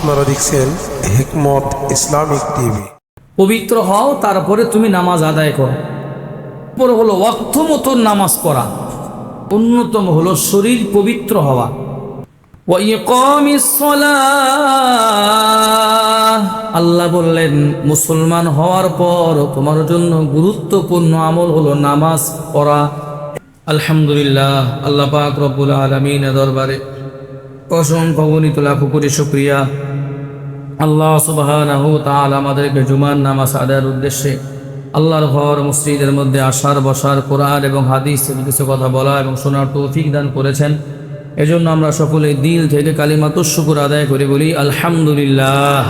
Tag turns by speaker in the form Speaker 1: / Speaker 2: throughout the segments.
Speaker 1: আপনারা দেখছেন হিকমত Islamic TV.
Speaker 2: পবিত্র হও, তারপরে তুমি নামাজ আদায় করো। পরে হলো ওয়াক্ত মতো নামাজ পড়া, অন্যতম হলো শরীর পবিত্র হওয়া। ওয়া ইকামিস সালাহ, আল্লাহ বললেন মুসলমান হওয়ার পর তোমার জন্য গুরুত্বপূর্ণ আমল হলো নামাজ পড়া। আলহামদুলিল্লাহ, আল্লাহ পাক রব্বুল আলামিনের দরবারে অসংখ্য গণিত লাখো কোটি শুকরিয়া। আল্লাহ সুবহানাহু ওয়া তাআলা আমাদেরকে জুমার নামাজ আদায়ের উদ্দেশ্যে আল্লাহর ঘর মসজিদের মধ্যে আসার, বসার, কোরআন এবং হাদিসের কিছু কথা বলা এবং শোনার তৌফিক দান করেছেন। এজন্য আমরা সকলে দিল থেকে কালিমাতুশ শুকর আদায় করে বলি আলহামদুলিল্লাহ।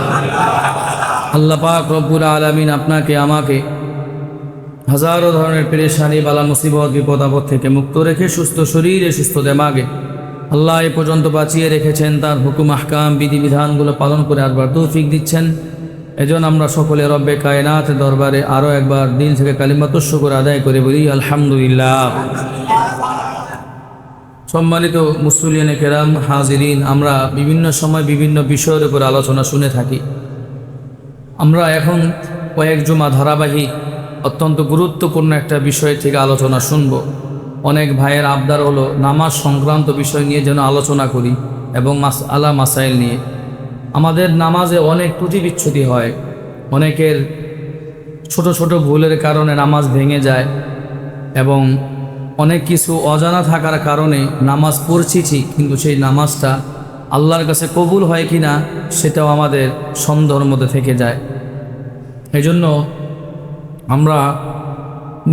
Speaker 2: আল্লাহ পাক রব্বুল আলামিন আপনাকে আমাকে হাজারো ধরনের পেরেশানি, বালা, মুসিবত, বিপদ আপদ থেকে মুক্ত রেখে সুস্থ শরীরে, সুস্থ দেমাগে আল্লাহ এ পর্যন্ত বাঁচিয়ে রেখেছেন। তার হুকুম, আহকাম, বিধিবিধানগুলো পালন করে আসবার তৌফিক দিচ্ছেন। এজন্য আমরা সকলে রব্বে কায়নাত দরবারে আরও একবার দিল থেকে কালিমাতুশ শুকর আদায় করে বলি আলহামদুলিল্লাহ। সম্মানিত মুসল্লিয়ানে কেরাম, হাজিরিন, আমরা বিভিন্ন সময় বিভিন্ন বিষয়ের উপর আলোচনা শুনে থাকি। আমরা এখন কয়েক জুমা ধারাবাহিক অত্যন্ত গুরুত্বপূর্ণ একটা বিষয় থেকে আলোচনা শুনব। অনেক ভাইয়ের আবদার হলো নামাজ সংক্রান্ত বিষয় নিয়ে যেন আলোচনা করি এবং মাসআলা মাসাইল নিয়ে। আমাদের নামাজে অনেক ত্রুটি বিচ্ছুতি হয়, অনেকের ছোট ছোট ভুলের কারণে নামাজ ভেঙে যায় এবং অনেক কিছু অজানা থাকার কারণে নামাজ পড়ছি ঠিক, কিন্তু সেই নামাজটা আল্লাহর কাছে কবুল হয় কি না সেটাও আমাদের সন্দেহের মধ্যে থেকে যায়। এজন্য আমরা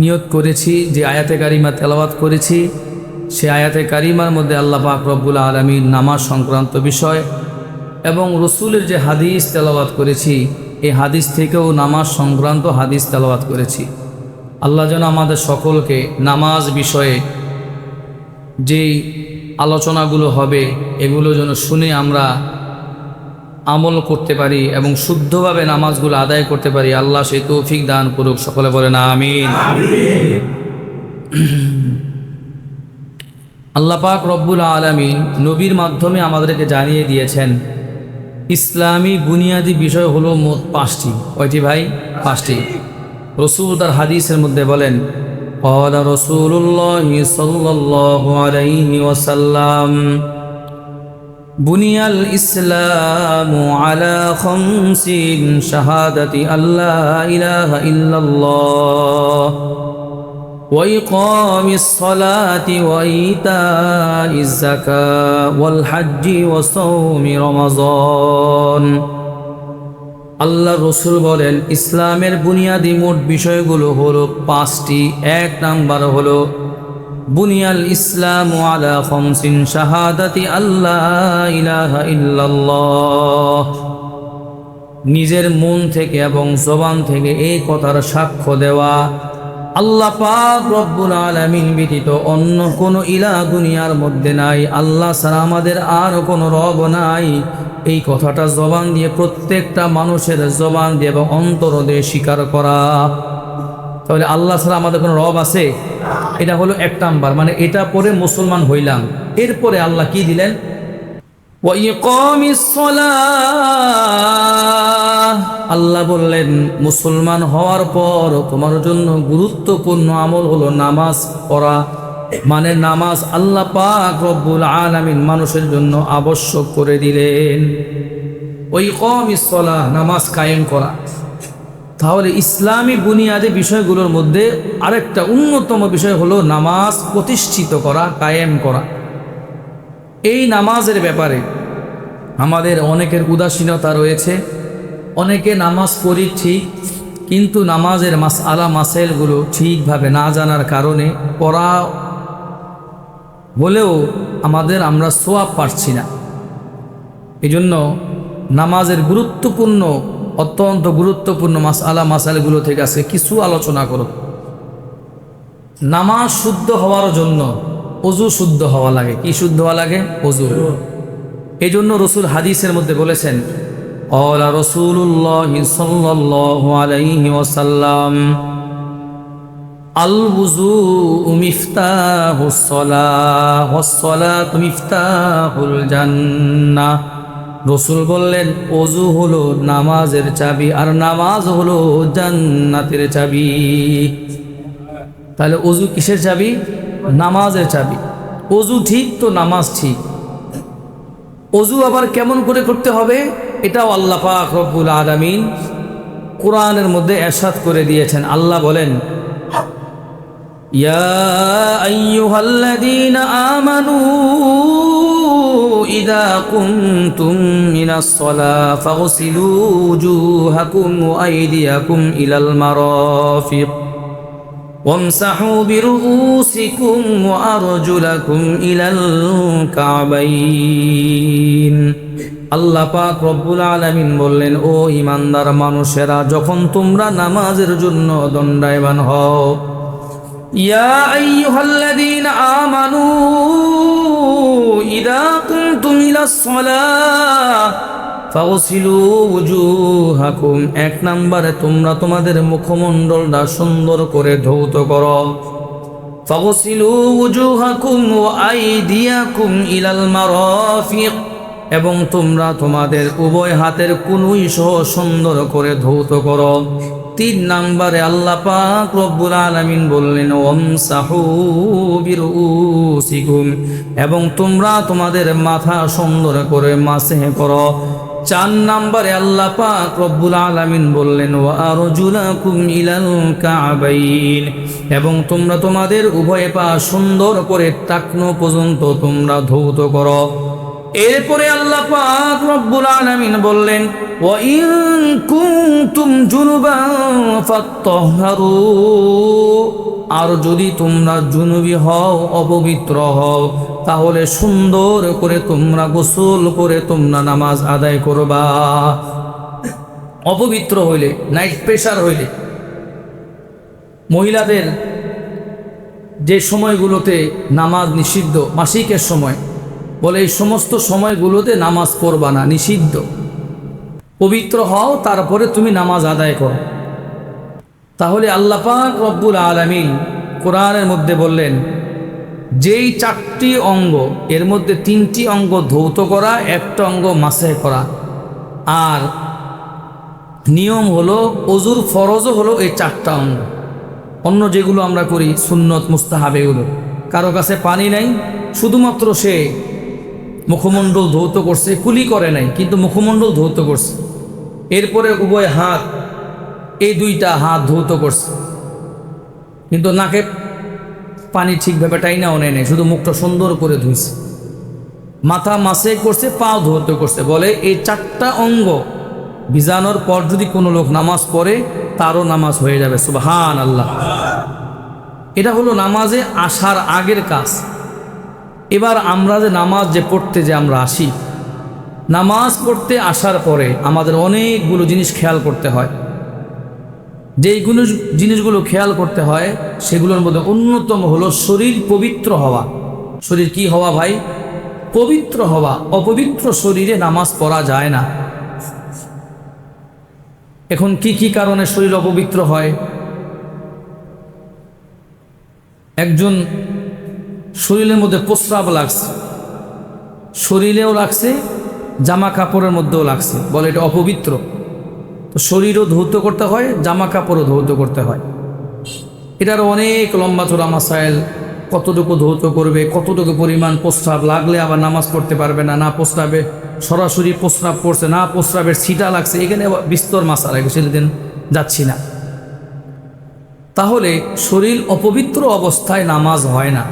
Speaker 2: নিয়ত করেছি যে আয়াতে কারিমা তেলাওয়াত করেছি, সে আয়াতে কারিমার মধ্যে আল্লাহ পাক রব্বুল আলামিন নামাজ সংক্রান্ত বিষয় এবং রসুলের যে হাদিস তেলাওয়াত করেছি, এই হাদিস থেকেও নামাজ সংক্রান্ত হাদিস তেলাওয়াত করেছি। আল্লাহ যেন আমাদের সকলকে নামাজ বিষয়ে যেই আলোচনাগুলো হবে এগুলো যেন শুনে আমরা আমল করতে পারি এবং শুদ্ধভাবে নামাজগুলো আদায় করতে পারি। আল্লাহ সেই তৌফিক দান করুক, সকলে বলেন আমিন। আল্লাহ পাক রব্বুল আলামিন নবীর মাধ্যমে আমাদেরকে জানিয়ে দিয়েছেন ইসলামী বুনিয়াদি বিষয় হলো মোট 5টি। কয়টি ভাই? 5টি। রসুল তার হাদিসের মধ্যে বলেন, ক্বালা রাসূলুল্লাহ সাল্লাল্লাহু আলাইহি ওয়াসাল্লাম, বুনিয়াল ইসলামু আলা খামসিন, শাহাদাতি আল্লা ইলাহা ইল্লাল্লাহ ওয়া ইকামিস সালাতি ওয়া ইতাইজ যাকাত ওয়াল হজ্জি ওয়া সাওমি রমাযান। আল্লাহ রসুল বলেন ইসলামের বুনিয়াদি মোট বিষয়গুলো হলো 5টি। 1 নাম্বার হলো বুনিয়াল ইসলামু আলা খামসিন, শাহাদাতি আল্লাহ ইলাহা ইল্লাল্লাহ, নিজের মন থেকে এবং জবান থেকে এই কথার সাক্ষ্য দেওয়া আল্লাহ পাক রব্বুল আলামিন ব্যতীত অন্য কোনো ইলাহ দুনিয়ার মধ্যে নাই, আল্লাহ ছাড়া আমাদের আর কোনো রব নাই। এই কথাটা জবান দিয়ে, প্রত্যেকটা মানুষের জবান দিয়ে এবং অন্তর দিয়ে স্বীকার করা। তাহলে আল্লাহ ছাড়া আমাদের কোনো রব আছে? এটা হলো 1 নাম্বার, মানে এটা পরে মুসলমান হইলাম। এরপরে আল্লাহ কি দিলেন? ওয়া ইকামিস সালাহ, আল্লাহ বললেন মুসলমান হওয়ার পর তোমার জন্য গুরুত্বপূর্ণ আমল হলো নামাজ পড়া। মানে নামাজ আল্লাহ পাক রব্বুল আলামিন মানুষের জন্য আবশ্যক করে দিলেন। ওয়া ইকামিস সালাহ, নামাজ কায়েম করা। তাহলে ইসলামী বুনিয়াদী বিষয়গুলোর মধ্যে আরেকটা অন্যতম বিষয় হলো নামাজ প্রতিষ্ঠিত করা, কায়েম করা। এই নামাজের ব্যাপারে আমাদের অনেকের উদাসীনতা রয়েছে। অনেকে নামাজ পড়ি ঠিক, কিন্তু নামাজের মাসআলা মাসাইলগুলো ঠিকভাবে না জানার কারণে পড়া হলেও আমরা সওয়াব পাচ্ছি না। এজন্য নামাজের অত্যন্ত গুরুত্বপূর্ণ মাসআলা মাসাইলগুলো থেকে আজকে কিছু আলোচনা করব। নামাজ শুদ্ধ হওয়ার জন্য ওযু শুদ্ধ হওয়া লাগে। কি শুদ্ধ হওয়া লাগে? ওযু। এই জন্য রসুল হাদিসের মধ্যে বলেছেন, ক্বালা রাসূলুল্লাহ সাল্লাল্লাহু আলাইহি ওয়াসাল্লাম, আল ওযু মিফতাহুস সালাহ ওয়াস সালাতু মিফতাহুল জান্নাহ রসুল বললেন ওযু হলো নামাজের চাবি, আর নামাজ হলো জান্নাতের চাবি। তাহলে ওযু কিসের চাবি? নামাজের চাবি। ওযু ঠিক তো নামাজ ঠিক। ওযু আবার কেমন করে করতে হবে এটাও আল্লাহ পাক রব্বুল আলামিন কোরআনের মধ্যে ইরশাদ করে দিয়েছেন। আল্লাহ বলেন, ইয়া আইয়ুহাল্লাযীনা আমানু ইযা কুনতুম মিনাস সালাতি ফাগসিলু ওয়ুজুহাকুম ওয়া আইদিয়াকুম ইলাল মারাফিক ওয়ামসাহু বিরুউসিকুম ওয়া আরজুলাকুম ইলাল কাবাইন। আল্লাহ পাক রব্বুল আলামিন বললেন, ও ঈমানদার মানুষেরা, যখন তোমরা নামাজের জন্য দণ্ডায়মান হও, ইয়া আইয়ুহাল্লাযীনা আমানু ইযা কুনতুম ইলাস সালাতি ফাগসিলু ওয়ুজুহাকুম, এক নম্বরে তোমরা তোমাদের মুখমণ্ডলটা সুন্দর করে ধৌত করো। ফাগসিলু ওয়ুজুহাকুম ওয়া আইদিয়াকুম ইলাল মারাফিক, এবং তোমরা তোমাদের উভয় হাতের কনুই সহ সুন্দর করে ধৌত করো। তিন নম্বরে আল্লাহ পাক রব্বুল আলামিন বললেন, ওয়ামসাহু বিরুউসিকুম, এবং তোমরা তোমাদের মাথা সুন্দর করে মাসহ করো। চার নম্বরে আল্লাহ পাক রব্বুল আলামিন বললেন, ওয়া আরজুলাকুম ইলাল কাবাইন, এবং তোমরা তোমাদের উভয় পা সুন্দর করে টাকনো পর্যন্ত তোমরা ধৌত করো। এরপরে আল্লাহ পাক রব্বুল আলামিন বললেন, ওয়া ইন কুনতুম জুনুবান ফাত্তাহহারু, আর যদি তোমরা জুনুবি হও, অপবিত্র হও, তাহলে সুন্দর করে তোমরা গোসল করে তোমরা নামাজ আদায় করবা। অপবিত্র হইলে, নাইট প্রেশার হইলে, মহিলাদের যে সময়গুলোতে নামাজ নিষিদ্ধ, মাসিকের সময়, বলে এই সমস্ত সময়গুলোতে নামাজ পড়বা না, নিষিদ্ধ। পবিত্র হও, তারপরে তুমি নামাজ আদায় করো। তাহলে আল্লাহ পাক রব্বুল আলামিন কোরআনের মধ্যে বললেন, যেই চারটি অঙ্গ, এর মধ্যে তিনটি অঙ্গ ধৌত করা, একটা অঙ্গ মাসহ করা, আর নিয়ম হলো ওযুর ফরজও হলো এই চারটা অঙ্গ। অন্য যেগুলো আমরা করি সুন্নত মুস্তাহাব, এগুলো কারো কাছে পানি নাই, শুধুমাত্র সে মুখমণ্ডল ধৌত করছে, কুলি করে নাই, কিন্তু মুখমণ্ডল ধৌত করছে। এরপরে উভয় হাত, এই দুইটা হাত ধৌত করছে, কিন্তু নাকে পানি ঠিকভাবে টাইনাও নেয় নাই, শুধু মুখটা সুন্দর করে ধুইছে। মাথা মাসে করছে, পাও ধৌত করছে। বলে এই চারটা অঙ্গ ভিজানোর পর যদি কোনো লোক নামাজ পড়ে, তারও নামাজ হয়ে যাবে। সুবহানাল্লাহ। এটা হলো নামাজে আসার আগের কাজ। এবার আমরা যে নামাজ যে পড়তে যে আমরা আসি, নামাজ পড়তে আসার পরে আমাদের অনেকগুলো জিনিস খেয়াল করতে হয়। যেইগুলো জিনিসগুলো খেয়াল করতে হয় সেগুলোর মধ্যে অন্যতম হলো শরীর পবিত্র হওয়া। শরীর কি হওয়া ভাই? পবিত্র হওয়া। অপবিত্র শরীরে নামাজ পড়া যায় না। এখন কি কি কারণে শরীর অপবিত্র হয়? একজন শরীরের মধ্যে প্রস্রাব লাগছে, শরীরেও লাগছে, জামা কাপড়ের মধ্যেও লাগছে, বলে এটা অপবিত্র। তো শরীরও ধৌত করতে হয়, জামা কাপড়ও ধৌত করতে হয়। এটার অনেক লম্বা চড়া মাসাইল। কতটুকু ধৌত করবে, কতটুকু পরিমাণ প্রস্রাব লাগলে আবার নামাজ পড়তে পারবে না, না প্রস্রাবে সরাসরি প্রস্রাব করছে, না প্রস্রাবের ছিটা লাগছে, এখানে বিস্তর মাসালা, সেদিন যাচ্ছি না। তাহলে শরীর অপবিত্র অবস্থায় নামাজ হয় না।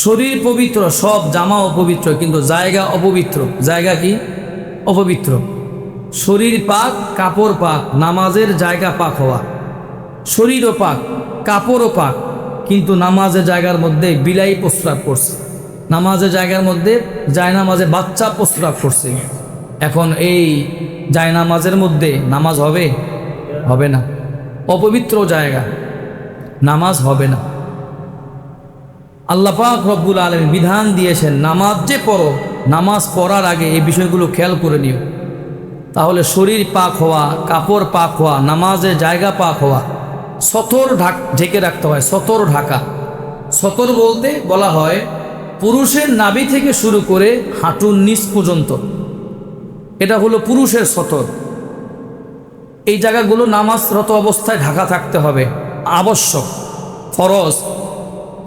Speaker 2: শরীর পবিত্র, সব জামা অপবিত্র, কিন্তু জায়গা অপবিত্র। জায়গা কি? অপবিত্র। শরীর পাক, কাপড় পাক, নামাজের জায়গা পাক হওয়া। শরীরও পাক, কাপড়ও পাক, কিন্তু নামাজের জায়গার মধ্যে বিলাই প্রস্রাব করছে, নামাজের জায়গার মধ্যে জায়নামাজে বাচ্চা প্রস্রাব করছে। এখন এই জায়নামাজের মধ্যে নামাজ হবে? হবে না। অপবিত্র জায়গা, নামাজ হবে না। আল্লাহ পাক রব্বুল আলামিন বিধান দিয়েছেন, নামাজ যে পড়ো, নামাজ পড়ার আগে এই বিষয়গুলো খেয়াল করে নিও। তাহলে শরীর পাক হওয়া, কাপড় পাক হওয়া, নামাজের জায়গা পাক হওয়া, সতর ঢেকে রাখতে হয়। সতর ঢাকা, সতর বলতে বলা হয় পুরুষের নাভি থেকে শুরু করে হাঁটুর নিচ পর্যন্ত এটা হলো পুরুষের সতর। এই জায়গাগুলো নামাজরত অবস্থায় ঢাকা থাকতে হবে, আবশ্যক, ফরজ।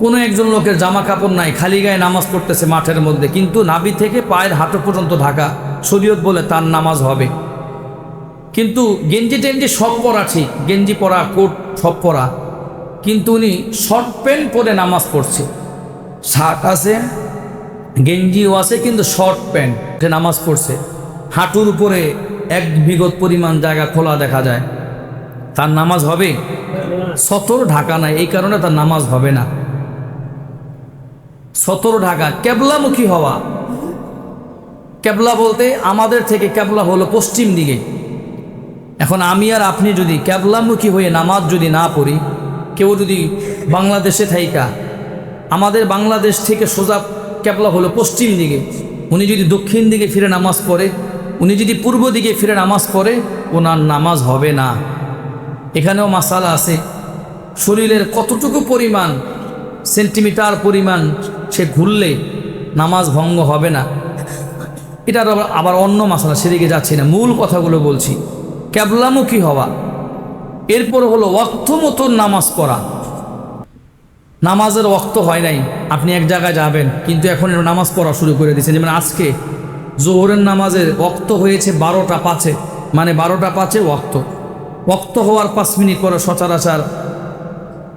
Speaker 2: কোনো একজন লোকের জামা কাপড় নাই, খালি গায়ে নামাজ পড়তেছে মাঠের মধ্যে, কিন্তু নাভি থেকে পায়ের হাঁটু পর্যন্ত ঢাকা, শরীয়ত বলে তার নামাজ হবে। কিন্তু গেঞ্জি টেঞ্জি সব পরা ঠিক, গেঞ্জি পরা, কোট সব পরা, কিন্তু উনি শর্ট প্যান্ট পরে নামাজ পড়ছে, শার্ট আছে, গেঞ্জিও আছে, কিন্তু শর্ট প্যান্ট নামাজ পড়ছে, হাঁটুর উপরে 1 বিঘত পরিমাণ জায়গা খোলা দেখা যায়, তার নামাজ হবে? সতর ঢাকা নাই, এই কারণে তার নামাজ হবে না। সতর ঢাকা, কেবলামুখী হওয়া। কেবলা বলতে আমাদের থেকে কেবলা হলো পশ্চিম দিকে। এখন আমি আর আপনি যদি কেবলামুখী হয়ে নামাজ যদি না পড়ি, কেউ যদি বাংলাদেশে থাইকা, আমাদের বাংলাদেশ থেকে সোজা কেবলা হলো পশ্চিম দিকে, উনি যদি দক্ষিণ দিকে ফিরে নামাজ পড়ে, উনি যদি পূর্ব দিকে ফিরে নামাজ পড়ে, ওনার নামাজ হবে না। এখানেও মাসালা আছে, শরীরের কতটুকু পরিমাণ সেন্টিমিটার পরিমাণ সে ঘুরলে নামাজ ভঙ্গ হবে না। এটার আবার অন্য মাসালা, সেদিকে যাচ্ছি না, মূল কথাগুলো বলছি। কেবলামুখী হওয়া, এরপর হলো ওয়াক্ত মতন নামাজ পড়া। নামাজের ওয়াক্ত হয় নাই, আপনি এক জায়গায় যাবেন, কিন্তু এখন নামাজ পড়া শুরু করে দিয়েছেন। যেমন আজকে জোহরের নামাজের ওয়াক্ত হয়েছে 12টা 5-এ, মানে 12টা 5-এ ওয়াক্ত হওয়ার 5 মিনিট পরে সচরাচর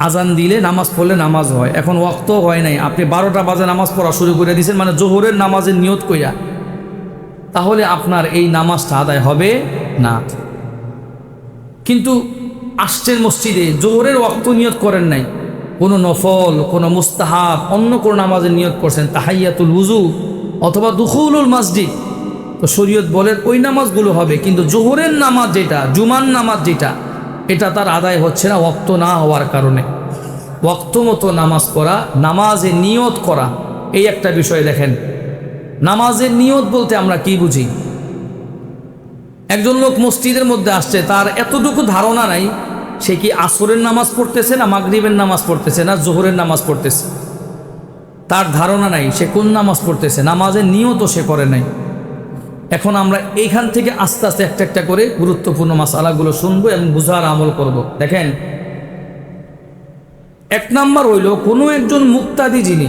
Speaker 2: আজান দিলে নামাজ পড়লে নামাজ হয়। এখন ওয়াক্ত হয় নাই, আপনি 12টা বাজে নামাজ পড়া শুরু করে দিয়েছেন, মানে জোহরের নামাজের নিয়ত কইরা, তাহলে আপনার এই নামাজটা আদায় হবে না। কিন্তু আসছেন মসজিদে, জোহরের ওয়াক্ত নিয়ত করেন নাই, কোনো নফল, কোনো মুস্তাহাব, অন্য কোনো নামাজের নিয়ত করছেন, তাহাইয়াতুল উযু অথবা দুখুলুল মসজিদ, তো শরীয়ত বলে ওই নামাজগুলো হবে। কিন্তু জোহরের নামাজ যেটা, জুমার নামাজ যেটা, এটা তার আদায় হচ্ছে না ওয়াক্ত না হওয়ার কারণে। ওয়াক্ত মতো নামাজ পড়া, নামাজে নিয়ত করা, এই একটা বিষয় দেখেন। নামাজের নিয়ত বলতে আমরা কি বুঝি? একজন লোক মসজিদের মধ্যে আসছে, তার এতটুকু ধারণা নাই সে কি আসরের নামাজ পড়তেছে না মাগরিবের নামাজ পড়তেছে না জোহরের নামাজ পড়তেছে, তার ধারণা নাই সে কোন নামাজ পড়তেছে, নামাজের নিয়তও সে করে নাই। এখন আমরা এইখান থেকে আস্তে আস্তে একটা একটা করে গুরুত্বপূর্ণ মাসালাগুলো শুনবো এবং বুঝার আমল করব। দেখেন, 1 নাম্বার হইল, কোনো একজন মুক্তাদি, যিনি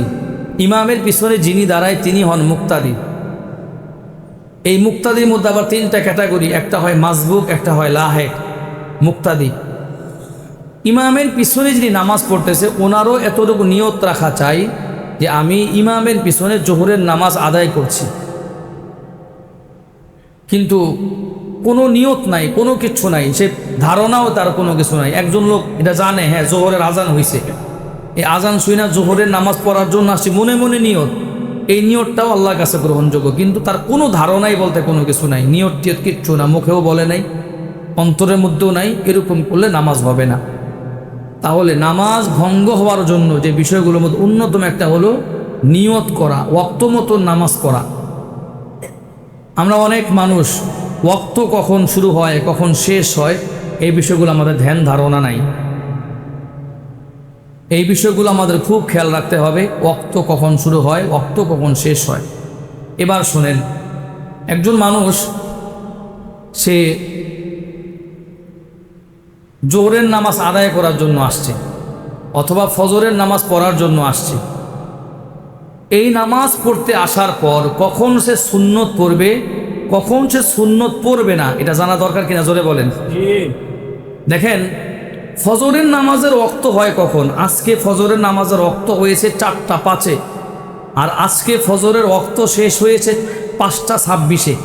Speaker 2: ইমামের পিছনে যিনি দাঁড়ায় তিনি হন মুক্তাদি। এই মুক্তাদির মধ্যে আবার 3টা ক্যাটাগরি, একটা হয় মাসবুক, একটা হয় লাহেক। মুক্তাদি ইমামের পিছনে যিনি নামাজ পড়তেছে, ওনারও এতটুকু নিয়ত রাখা চাই যে আমি ইমামের পিছনে জোহরের নামাজ আদায় করছি, কিন্তু কোনো নিয়ত নাই, কোনো কিছু নাই, সে ধারণাও তার কোনো কিছু নাই। একজন লোক এটা জানে, হ্যাঁ জোহরের আজান হয়েছে, এই আজান শুই না জোহরের নামাজ পড়ার জন্য আসছি, মনে মনে নিয়ত, এই নিয়তটাও আল্লাহর কাছে গ্রহণযোগ্য, কিন্তু তার কোনো ধারণাই বলতে কোনো কিছু নাই, নিয়ত টিয়ত কিচ্ছু না, মুখেও বলে নাই, অন্তরের মধ্যেও নাই, এরকম করলে নামাজ হবে না। তাহলে নামাজ ভঙ্গ হওয়ার জন্য যে বিষয়গুলোর মধ্যে অন্যতম একটা হলো নিয়ত করা, ওয়াক্ত মতো নামাজ পড়া। আমরা অনেক মানুষ ওয়াক্ত কখন শুরু হয় কখন শেষ হয় এই বিষয়গুলো আমাদের ধ্যান ধারণা নাই। এই বিষয়গুলো আমাদের খুব খেয়াল রাখতে হবে, ওয়াক্ত কখন শুরু হয়, ওয়াক্ত কখন শেষ হয়। এবার শোনেন, একজন মানুষ সে জোহরের নামাজ আদায় করার জন্য আসছে অথবা ফজরের নামাজ পড়ার জন্য আসছে। এই নামাজ পড়তে আসার পর কখন সে সুন্নত পড়বে, কখন সে সুন্নত পড়বে না, এটা জানা দরকার কিনা জোরে বলেন। দেখেন, ফজরের নামাজের ওয়াক্ত হয় কখন? আজকে ফজরের নামাজের ওয়াক্ত হয়েছে 4টা 5-এ, আর আজকে ফজরের ওয়াক্ত শেষ হয়েছে 5টা 26-এ।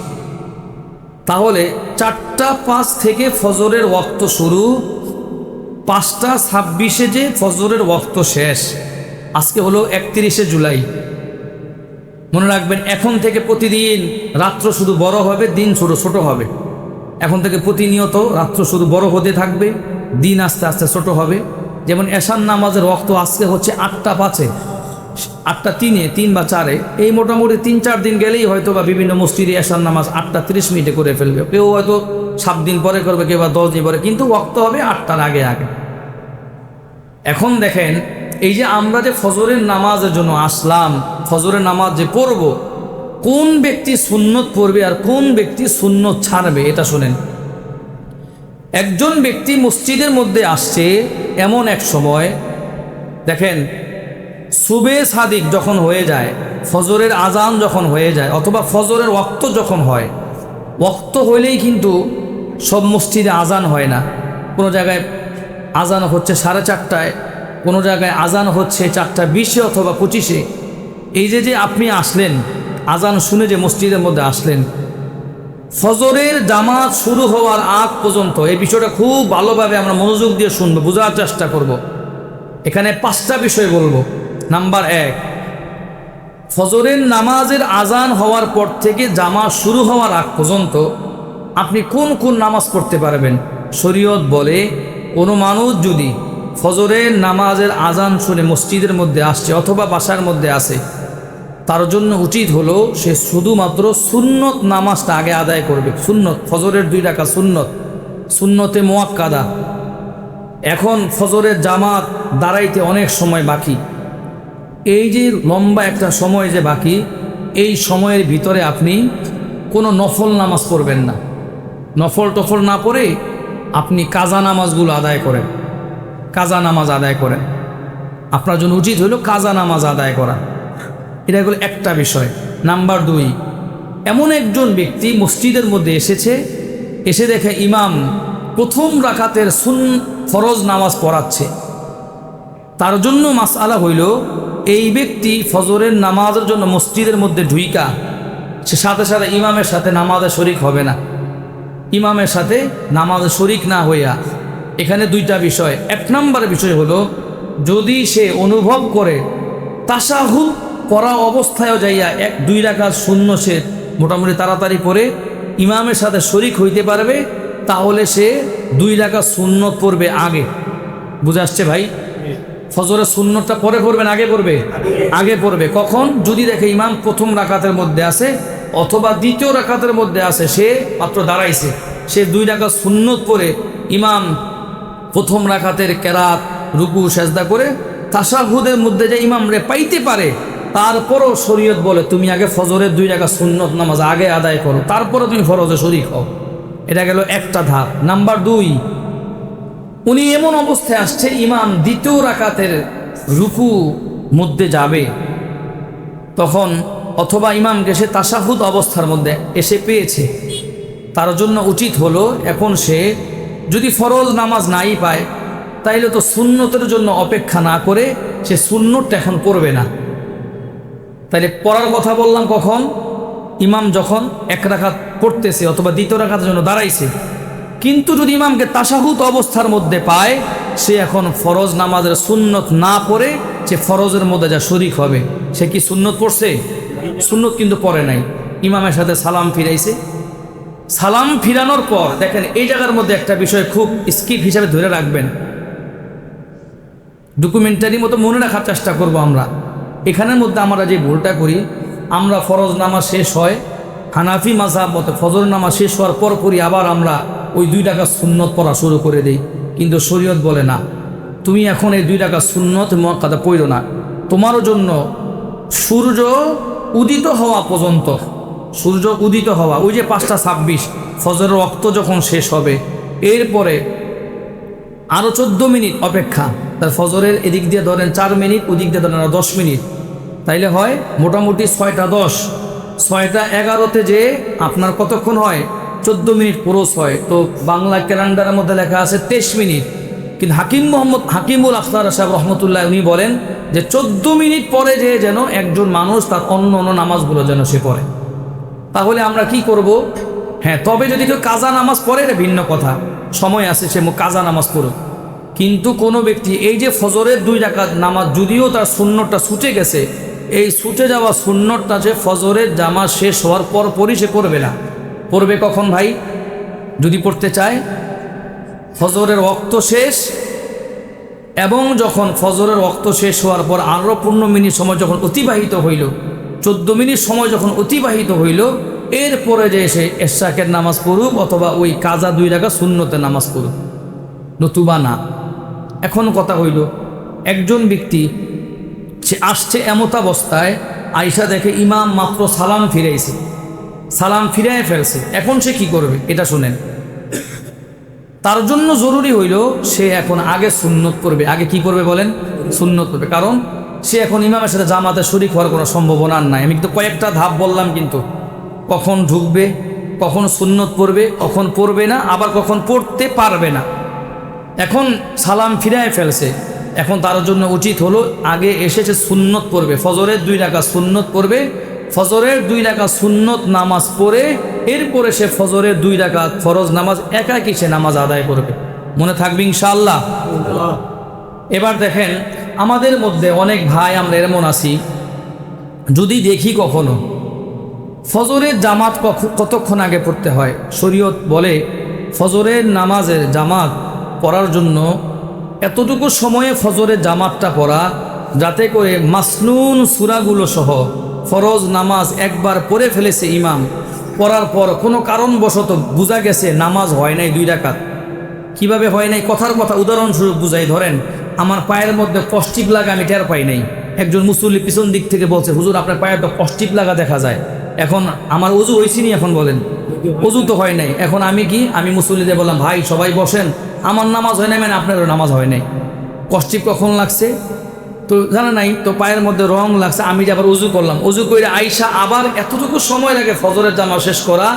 Speaker 2: তাহলে 4টা 5 থেকে ফজরের ওয়াক্ত শুরু, 5টা 26-এ যে ফজরের ওয়াক্ত শেষ। আজকে হলো 31শে জুলাই। মনে রাখবেন, এখন থেকে প্রতিদিন রাত্র শুধু বড় হবে, দিন ছোট ছোট হবে। এখন থেকে প্রতিনিয়ত রাত্র শুধু বড় হতে থাকবে, দিন আস্তে আস্তে ছোট হবে। যেমন এশার নামাজের ওয়াক্ত আজকে হচ্ছে 8টা 5-এ, 8টা 3-এ, 3 বা 4-এ। এই মোটামুটি 3-4 দিন গেলেই হয়তো বা বিভিন্ন মসজিদে এশার নামাজ 8টা 30 মিনিটে করে ফেলবে, কেউ হয়তো 7 দিন পরে করবে, কেউ বা 10 দিন পরে, কিন্তু ওয়াক্ত হবে 8টার আগে আগে। এখন দেখেন, এই যে আমরা যে ফজরের নামাজের জন্য আসলাম, ফজরের নামাজ যে পড়ব, কোন ব্যক্তি সুন্নত পড়বে আর কোন ব্যক্তি সুন্নত ছাড়বে এটা শোনেন। একজন ব্যক্তি মসজিদের মধ্যে আসছে এমন এক সময়, দেখেন সুবে সাদিক যখন হয়ে যায়, ফজরের আজান যখন হয়ে যায়, অথবা ফজরের ওয়াক্ত যখন হয়, ওয়াক্ত হইলেই কিন্তু সব মসজিদে আজান হয় না। কোনো জায়গায় আজান হচ্ছে 4:30টায়, কোনো জায়গায় আজান হচ্ছে 4:20 অথবা 25। এই যে আপনি আসলেন, আজান শুনে যে মসজিদের মধ্যে আসলেন, ফজরের জামাত শুরু হওয়ার আগ পর্যন্ত এই বিষয়টা খুব ভালোভাবে আমরা মনোযোগ দিয়ে শুনবো, বোঝার চেষ্টা করব। এখানে 5টা বিষয় বলবো। নাম্বার 1, ফজরের নামাজের আজান হওয়ার পর থেকে জামাত শুরু হওয়ার আগ পর্যন্ত আপনি কোন কোন নামাজ পড়তে পারবেন। শরীয়ত বলে কোনো মানুষ যদি ফজরের নামাজের আজান শুনে মসজিদের মধ্যে আসছে অথবা বাসার মধ্যে আসে, তার জন্য উচিত হলো সে শুধুমাত্র সুন্নত নামাজটা আগে আদায় করবে। সুন্নত, ফজরের 2 রাকাত সুন্নত, সুন্নতে মুআক্কাদা। এখন ফজরের জামাত দাঁড়াইতে অনেক সময় বাকি। এই যে লম্বা একটা সময় যে বাকি, এই সময়ের ভিতরে আপনি কোনো নফল নামাজ পড়বেন না। নফল টফল না পড়ে আপনি কাজা নামাজগুলো আদায় করেন, কাজা নামাজ আদায় করেন। আপনার জন্য উচিত হলো কাজা নামাজ আদায় করা। এটা হলো একটা বিষয়। নাম্বার 2, এমন একজন ব্যক্তি মসজিদের মধ্যে এসেছে, এসে দেখে ইমাম প্রথম রাকাতের ফরজ নামাজ পড়াচ্ছে। তার জন্য মাসআলা হইল, এই ব্যক্তি ফজরের নামাজের জন্য মসজিদের মধ্যে ঢুইকা সে সাথে সাথে ইমামের সাথে নামাজে শরিক হবে না। ইমামের সাথে নামাজে শরিক না হইয়া, এখানে 2টা বিষয়। 1 নম্বর বিষয় হলো, যদি সে অনুভব করে তাশাহুদ পড়া অবস্থায়ও যাইয়া 1-2 রাকাত শূন্য সে মোটামুটি তাড়াতাড়ি পড়ে ইমামের সাথে শরিক হইতে পারবে, তাহলে সে 2 রাকাত সুন্নত পড়বে আগে। বুঝে আসছে ভাই? ফজরের সুন্নতটা পরে পড়বেন, আগে পড়বে? আগে পড়বে। কখন? যদি দেখে ইমাম প্রথম রাকাতের মধ্যে আছে অথবা দ্বিতীয় রাকাতের মধ্যে আছে, সে মাত্র দাঁড়াইছে, সে 2 রাকাত সুন্নত পড়ে ইমাম প্রথম রাকাতের কেরাত, রুকু, সেজদা করে তাশাহুদের মধ্যে যে ইমাম রে পাইতে পারে, তারপরও শরীয়ত বলে তুমি আগে ফজরের 2 রাকাত সুন্নত নামাজ আগে আদায় করো, তারপরে তুমি ফরজে শরীক হও। এটা গেল একটা ধাপ। নাম্বার 2, উনি এমন অবস্থায় আসছে, ইমাম দ্বিতীয় রাকাতের রুকু মধ্যে যাবে, তখন অথবা ইমামকে সে তাশাহুদ অবস্থার মধ্যে এসে পেয়েছে। তার জন্য উচিত হলো, এখন সে যদি ফরজ নামাজ নাই পায়, তাইলে তো সুন্নতের জন্য অপেক্ষা না করে সে সুন্নতটা এখন পড়বে না। তাইলে পড়ার কথা বললাম কখন? ইমাম যখন 1 রাকাত পড়তেছে অথবা দ্বিতীয় রাকাতের জন্য দাঁড়াইছে। কিন্তু যদি ইমামকে তাশাহুদ অবস্থার মধ্যে পায়, সে এখন ফরজ নামাজের সুন্নত না পড়ে সে ফরজের মধ্যে যা শরিক হবে। সে কি সুন্নত পড়ছে? সুন্নত কিন্তু পড়ে নাই। ইমামের সাথে সালাম ফিরাইছে। সালাম ফিরানোর পর দেখেন, এই জায়গার মধ্যে একটা বিষয় খুব স্কিপ হিসাবে ধরে রাখবেন, ডকুমেন্টারি মতো মনে রাখার চেষ্টা করব আমরা। এখানের মধ্যে আমরা যে ভুলটা করি, আমরা ফরজ নামাজ শেষ হয় হানাফি মাযহাব মতে ফজর নামাজ শেষ হওয়ার পর করি, আবার আমরা ওই 2 রাকাত সুন্নত পড়া শুরু করে দেই। কিন্তু শরীয়ত বলে না, তুমি এখন এই 2 রাকাত সুন্নত মুআক্কাদা পড়ো না। তোমার জন্য সূর্য উদিত হওয়া পর্যন্ত, সূর্য উদিত হওয়া, ওই যে 5:26 ফজরের ওয়াক্ত যখন শেষ হবে, এরপরে আরও 14 মিনিট অপেক্ষা। তার ফজরের এদিক দিয়ে ধরেন 4 মিনিট, ওদিক দিয়ে ধরেন 10 মিনিট, তাইলে হয় মোটামুটি 6:10, 6:11তে যে আপনার কতক্ষণ হয়? 14 মিনিট পুরোস হয়। তো বাংলা ক্যালেন্ডারের মধ্যে লেখা আছে 23 মিনিট, কিন্তু হাকিমুল আখতার সাহেব রহমতুল্লাহ উনি বলেন যে 14 মিনিট পরে যে যেন একজন মানুষ তার অন্য নামাজগুলো যেন সে পড়ে। তাহলে আমরা কি করব? হ্যাঁ, তবে যদি কেউ কাজা নামাজ পড়ে এটা ভিন্ন কথা, সময় আছে, সে কাজা নামাজ পড়ুক। কিন্তু কোনো ব্যক্তি এই যে ফজরের 2 রাকাত নামাজ, যদিও তার সুন্নতটা ছুটে গেছে, এই ছুটে যাওয়া সুন্নতটা যে ফজরের জামাত শেষ হওয়ার পরই সে করবে না। পড়বে কখন ভাই? যদি পড়তে চায় ফজরের ওয়াক্ত শেষ, এবং যখন ফজরের ওয়াক্ত শেষ হওয়ার পর আরও 15 মিনিট সময় যখন অতিবাহিত হইল, 14 মিনিট সময় যখন অতিবাহিত হইল, এরপরে যে এসে এশরাকের নামাজ পড়ুক অথবা ওই কাজা 2 রাকাত সুন্নতের নামাজ পড়ুক, নতুবা না। এখন কথা হইল, একজন ব্যক্তি সে আসছে এমত অবস্থায় আয়েশা দেখে ইমাম মাত্র সালাম ফিরাইছে, সালাম ফিরাই ফেলছে, এখন সে কি করবে এটা শুনেন। তার জন্য জরুরি হইল সে এখন আগে সুন্নত করবে। আগে কি করবে বলেন? সুন্নত করবে, কারণ সে এখন ইমামের সাথে জামাতে শরীক হওয়ার কোনো সম্ভাবনা নাই। আমি কিন্তু কয়েকটা ধাপ বললাম, কিন্তু কখন ঢুকবে, কখন সুন্নত পড়বে, কখন পড়বে না, আবার কখন পড়তে পারবে না। এখন সালাম ফিরায় ফেলছে, এখন তার জন্য উচিত হলো আগে এসেছে সুন্নত পড়বে, ফজরের 2 রাকাত সুন্নত পড়বে, ফজরের 2 রাকাত সুন্নত নামাজ পড়ে এরপরে সে ফজরের 2 রাকাত ফরজ নামাজ একাকি সে নামাজ আদায় করবে। মনে থাকবে ইনশাআল্লাহ। এবার দেখেন, আমাদের মধ্যে অনেক ভাই আমরা এমন আছি, যদি দেখি কখনো ফজরের জামাত কতক্ষণ আগে পড়তে হয়, শরীয়ত বলে ফজরের নামাজের জামাত পড়ার জন্য এতটুকু সময়ে ফজরের জামাতটা পড়া, যাতে করে মাসনুন সূরাগুলো সহ ফরজ নামাজ একবার পড়ে ফেলেছে ইমাম, পড়ার পর কোনো কারণবশত বোঝা গেছে নামাজ হয় নাই 2 রাকাত। কিভাবে হয় নাই? কথার কথা উদাহরণস্বরূপ বুঝাই। ধরেন আমার পায়ের মধ্যে কষ্টিপ লাগা আমি টের পাই নাই, একজন মুসল্লি পিছন দিক থেকে বলছে, হুজুর আপনার পায়ের তো কষ্টিপ লাগা দেখা যায়। এখন আমার অজু হয়েছি নি? এখন বলেন, অজু তো হয় নাই। এখন আমি মুসল্লিদের বললাম, ভাই সবাই বসেন, আমার নামাজ হয় নাই মানে আপনারও নামাজ হয় নাই। কষ্টিপ কখন লাগছে তো জানা নাই, তো পায়ের মধ্যে রং লাগছে, আমি যে আবার উজু করলাম, উজু করে আইসা আবার এতটুকু সময় লাগে ফজরের জামা শেষ করা,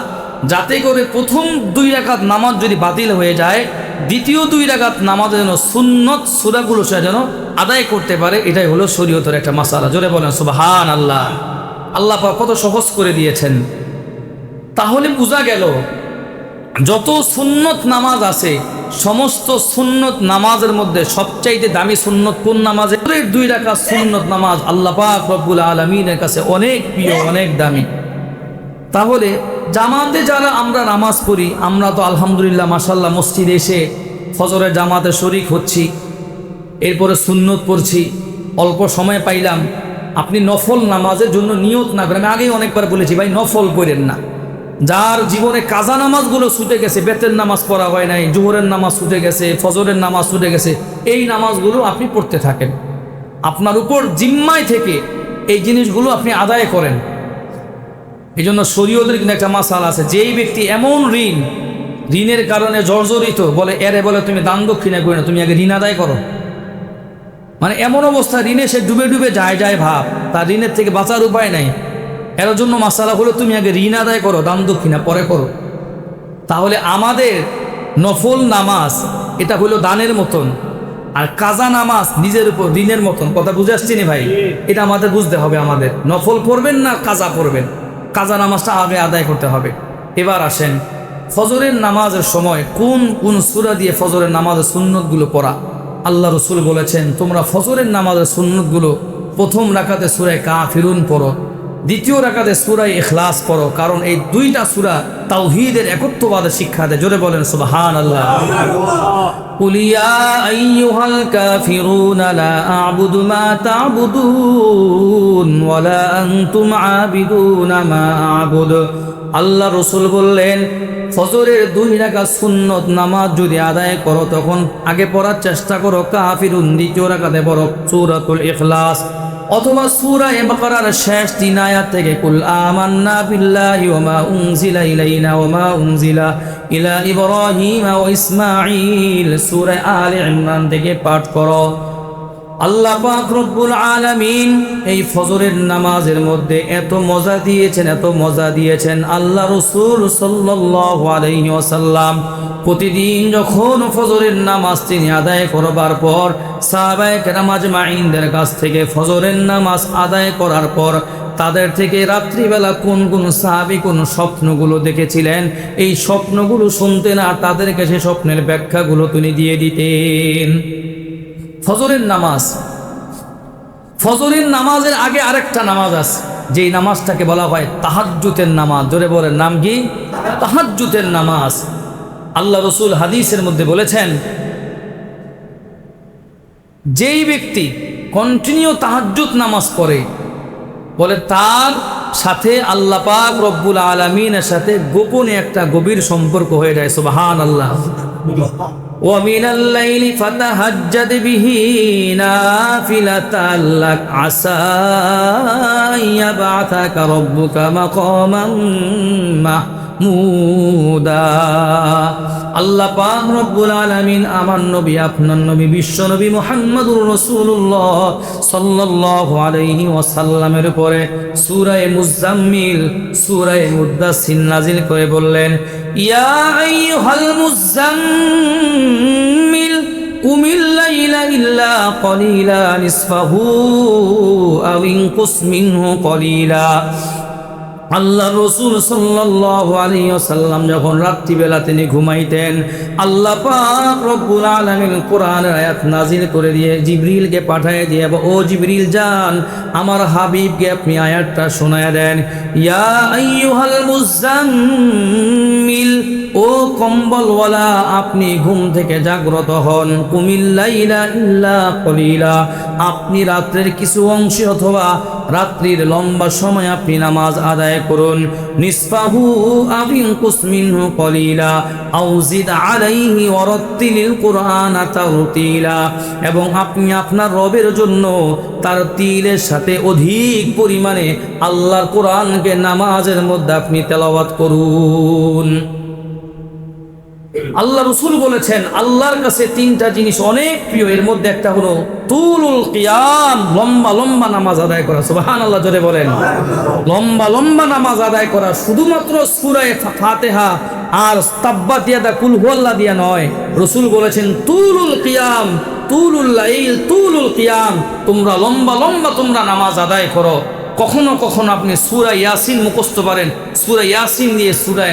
Speaker 2: যাতে করে প্রথম 2 রাকাত নামাজ যদি বাতিল হয়ে যায়, দ্বিতীয় 2 রাকাত নামাজের যেন সুন্নত সূরাগুলো সে যেন আদায় করতে পারে। এটাই হলো শরীয়তের একটা মাসালা। জোরে বলেন সুবহানাল্লাহ। আল্লাহ পাক কত সহজ করে দিয়েছেন। তাহলে বোঝা গেল যত সুন্নত নামাজ আছে, সমস্ত সুন্নত নামাজের মধ্যে সবচাইতে দামি সুন্নত কোন নামাজ? 2 রাকাত সুন্নত নামাজ আল্লাহ পাক রব্বুল আলামিনের কাছে অনেক প্রিয়, অনেক দামি। তাহলে জামাতে যারা আমরা নামাজ পড়ি, আমরা তো আলহামদুলিল্লাহ মাশাআল্লাহ মসজিদে এসে ফজরের জামাতে শরীক হচ্ছি, এরপরে সুন্নত পড়ছি, অল্প সময় পাইলাম। আপনি নফল নামাজের জন্য নিয়ত না করেন, আমি আগেই অনেকবার বলেছি ভাই নফল করেন না। যার জীবনে কাজা নামাজগুলো ছুটে গেছে, বেতের নামাজ পড়া হয় নাই, জোহরের নামাজ ছুটে গেছে, ফজরের নামাজ ছুটে গেছে, এই নামাজগুলো আপনি পড়তে থাকেন। আপনার উপর জিম্মায় থেকে এই জিনিসগুলো আপনি আদায় করেন। এই জন্য শরীয়তের কিন্তু একটা মাসালা আছে, যেই ব্যক্তি এমন ঋণের কারণে জর্জরিত, বলে তুমি দান দক্ষিণা করি না, তুমি আগে ঋণ আদায় করো। মানে এমন অবস্থা ঋণে সে ডুবে ডুবে যায় ভাব, তার ঋণের থেকে বাঁচার উপায় নাই। এর জন্য মাসালা হলো তুমি আগে ঋণ আদায় করো, দান দক্ষিণা পরে করো। তাহলে আমাদের নফল নামাজ এটা হলো দানের মতন, আর কাজা নামাজ নিজের উপর ঋণের মতন। কথা বুঝে আসছি নি ভাই? এটা আমাদের বুঝতে হবে। আমাদের নফল পড়বেন না কাজা পড়বেন, কাজা নামাজটা আগে আদায় করতে হবে। এবার আসেন, ফজরের নামাজের সময় কোন কোন সূরা দিয়ে ফজরের নামাজের সুন্নতগুলো পড়া। আল্লাহ রসুল বলেছেন, তোমরা ফজরের নামাজের সুন্নতগুলো প্রথম রাকাতে সূরা কাফিরুন পড়ো, দ্বিতীয় রাকাতে সূরা ইখলাস পড়ো, কারণ এই 2টা সূরা তাওহীদের একত্ববাদের শিক্ষা দেয়। জোরে বলেন সুবহানাল্লাহ। কুল ইয়া আইয়ুহাল কাফিরুনা লা আ'বুদু মা তা'বুদুন ওয়া লা আনতুম আ'বিদুনা মা আ'বুদু। আল্লাহ রসুল বললেন, ফজরের 2 রাকাত সুন্নত নামাজ যদি আদায় করো, তখন আগে পড়ার চেষ্টা করো কাফিরুন, দ্বিতীয় রাকাতে পড়ো সূরাতুল ইখলাস, অথবা সূরা বাকারার শেষ 3 আয়াত থেকে কুল আমান্না বিল্লাহি ওয়া মা উনজিলা ইলাইনা ওয়া মা উনজিলা ইলা ইব্রাহিম ওয়া ইসমাঈল, সূরা আলে ইমরান থেকে পাঠ করো। আল্লাহ পাক রব্বুল আলামিন এই ফজরের নামাজের মধ্যে এত মজা দিয়েছেন। আল্লাহ রাসূল সাল্লাল্লাহু আলাইহি ওয়াসাল্লাম প্রতিদিন যখন ফজরের নামাজ তিনি আদায় করবার পর সাহাবায়ে কেরাম আজমাইনদের কাছ থেকে ফজরের নামাজ আদায় করার পর তাদের থেকে রাত্রিবেলা কোন কোন সাহাবী কোন স্বপ্নগুলো দেখেছিলেন, এই স্বপ্নগুলো শুনতেন আর তাদেরকে সেই স্বপ্নের ব্যাখ্যাগুলো তিনি দিয়ে দিতেন। ফজরের নামাজের আগে আরেকটা নামাজ আছে, যেই নামাজটাকে বলা হয় তাহাজ্জুদের নামাজ। জোরে বলেন, নাম কি? তাহাজ্জুদের নামাজ। আল্লাহ রসুল হাদিসের মধ্যে বলেছেন, যেই ব্যক্তি কন্টিনিউ তাহাজ্জুদ নামাজ পড়ে, বলে তার সাথে আল্লাহ পাক রব্বুল আলামিনের সাথে গোপনে একটা গভীর সম্পর্ক হয়ে যায়। সুবহানাল্লাহ। ومن الليل فتهجد به نافلة لك عسى أن يبعثك ربك مقاما محمودا আল্লাহ পাক রব্বুল আলামিন আমার নবী আপনার নবী বিশ্ব নবী মুহাম্মদুর রাসূলুল্লাহ সাল্লাল্লাহু আলাইহি ওয়াসাল্লামের উপরে সূরা মুজাম্মিল সূরা মুদ্দাসসির নাজিল করে বললেন ইয়া আইয়ুহাল মুজাম্মিল কুমিল লাইলা ইল্লা কলিলা নিসফাহু আও ইনকুস মিনহু কলিলা আল্লাহ রসুল সাল্লাল্লাহু আলাইহি ওয়াসাল্লাম যখন রাত্রিবেলা তিনি ঘুমাইতেন আল্লাহ পাক রব্বুল আলামিন কোরআনের আয়াত নাজিল করে দিয়ে জিবরিলকে পাঠিয়ে দিয়ে ও জিবরিল যান আমার হাবিবকে আপনি আয়াতটা শোনায়া দেন ইয়া আইয়ুহাল মুজাম্মিল ও কম্বলওয়ালা আপনি ঘুম থেকে জাগ্রত হন কুমিল লাইলা ইল্লা কলিলা আপনি রাত্রের কিছু অংশ অথবা রাত্রির লম্বা সময় আপনি নামাজ আদায় করুন নিসফাহু আও ইনকুস মিনহু কলিলা আও জিদ আলাইহি ওয়ারাত্তিলিল কুরআনা তারতিলা এবং আপনি আপনার রবের জন্য তার তিলের সাথে অধিক পরিমাণে আল্লাহর কোরআনকে নামাজের মধ্যে আপনি তেলাওয়াত করুন আল্লাহ রসুল বলেছেন আল্লাহর কাছে তিনটা জিনিস অনেক প্রিয় এর মধ্যে একটা হলো তুলুল কিয়াম লম্বা লম্বা নামাজ আদায় করা সুবহানাল্লাহ জোরে বলেন লম্বা লম্বা নামাজ আদায় করা শুধুমাত্র সূরা ফাতিহা আর তাব্বাত ইয়াদা কুল হুয়াল্লাহ দিয়া নয় রসুল বলেছেন তুলুল কিয়াম তুলুল লাইল তুলুল কিয়াম তোমরা লম্বা লম্বা তোমরা নামাজ আদায় করো কখনো কখনো আপনি সূরা ইয়াসিন মুখস্থ পারেন সূরা ইয়াসিন দিয়ে সূরা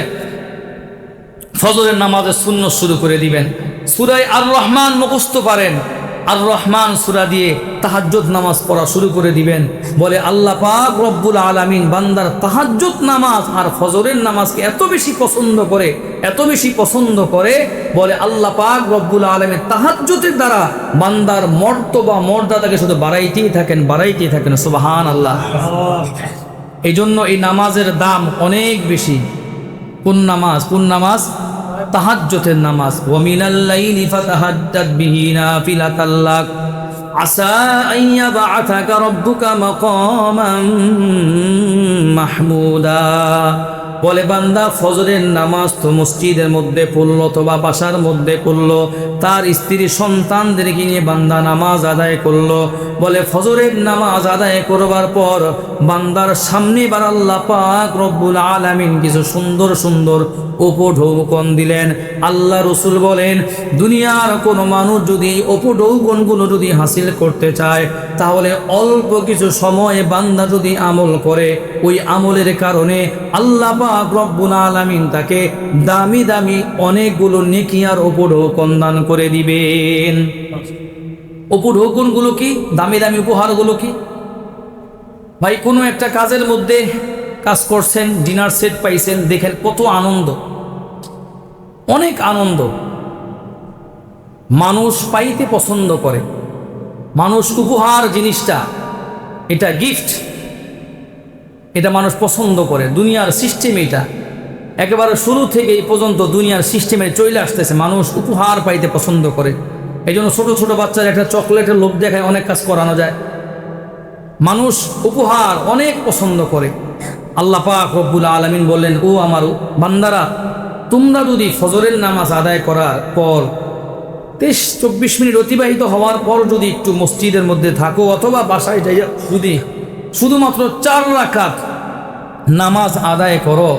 Speaker 2: ফজরের নামাজের সুন্নত শুরু করে দিবেন সূরা আর রহমান মুখস্থ পারেন আর রহমান সূরা দিয়ে তাহাজ্জুদ নামাজ পড়া শুরু করে দিবেন বলে আল্লাহ পাক রব্বুল আলামিন বান্দার তাহাজ্জুদ নামাজ আর ফজরের নামাজকে এত বেশি পছন্দ করে বলে আল্লাহ পাক রব্বুল আলামিন তাহাজ্জুদের দ্বারা বান্দার মর্যাদাকে শুধু বাড়াইতেই থাকেন সুবহানাল্লাহ এই জন্য এই নামাজের দাম অনেক বেশি কোন নামাজ তাহাজ্জুদের নামাজ ওয়া মিনাল লাইলি ফাতাহাজ্জাদ বিহি নাফিলাতাল লাক আসা আন ইয়াবআথাকা রাব্বুকা মাকামান মাহমুদা বলে বান্দা ফজরের নামাজ তো মসজিদের মধ্যে পড়লো অথবা বাসার মধ্যে করলো তার স্ত্রী সন্তানদেরকে নিয়ে বান্দা নামাজ আদায় করলো বলে ফজরের নামাজ আদায় করবার পর বান্দার সামনে বার আল্লাহ পাক রব্বুল আলামিন কিছু সুন্দর সুন্দর উপঢৌকন দিলেন আল্লাহ রসুল বলেন দুনিয়ার কোনো মানুষ যদি এই উপঢৌকনগুলো যদি হাসিল করতে চায় তাহলে অল্প কিছু সময়ে বান্দা যদি আমল করে ওই আমলের কারণে আল্লাহ পাক রব্বুল আলামিন তাকে দামি দামি অনেকগুলো নেকি আর উপঢৌকন দান করে দিবেন উপঢৌকনগুলো কি দামি দামি উপহারগুলো কি ভাই কোনো একটা কাজের মধ্যে কাজ করছেন ডিনার সেট পাইছেন দেখেন কত আনন্দ অনেক আনন্দ মানুষ পাইতে পছন্দ করে মানুষ উপহার জিনিসটা এটা গিফট এটা মানুষ পছন্দ করে দুনিয়ার সিস্টেম এটা একেবারে শুরু থেকে এই পর্যন্ত দুনিয়ার সিস্টেমে চলে আসতেছে মানুষ উপহার পাইতে পছন্দ করে এই জন্য ছোটো ছোটো বাচ্চারা একটা চকলেটের লোভ দেখায় অনেক কাজ করানো যায় মানুষ উপহার অনেক পছন্দ করে আল্লাহ পাক রব্বুল আলামিন বললেন ও আমার বান্দারা তোমরা যদি ফজরের নামাজ আদায় করার পর 23-24 মিনিট অতিবাহিত হওয়ার পর যদি একটু মসজিদের মধ্যে থাকো অথবা বাসায় যাই যদি শুধুমাত্র 4 রাকাত নামাজ আদায় করো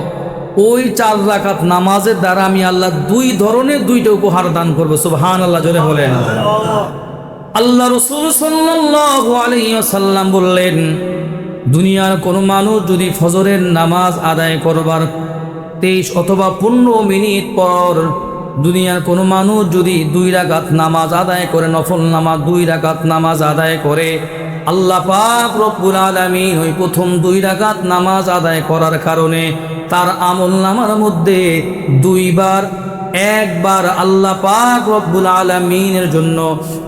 Speaker 2: ওই 4 রাকাত নামাজের দ্বারা আমি আল্লাহ 2 ধরনের 2টা উপহার দান করবো সুবহানাল্লাহ জোরে বলেন আল্লাহ রাসূল সাল্লাল্লাহু আলাইহি ওয়াসাল্লাম বললেন দুনিয়ার কোনো মানুষ যদি ফজরের নামাজ আদায় করবার 23 অথবা 15 মিনিট পর দুনিয়ার কোনো মানুষ যদি 2 রাকাত নামাজ আদায় করে নফল নামাজ 2 রাকাত নামাজ আদায় করে আল্লাহ পাক রব্বুল আলামিন ওই প্রথম 2 রাকাত নামাজ আদায় করার কারণে তার আমল নামার মধ্যে একবার আল্লাহ পাক রব্বুল আলামিনের জন্য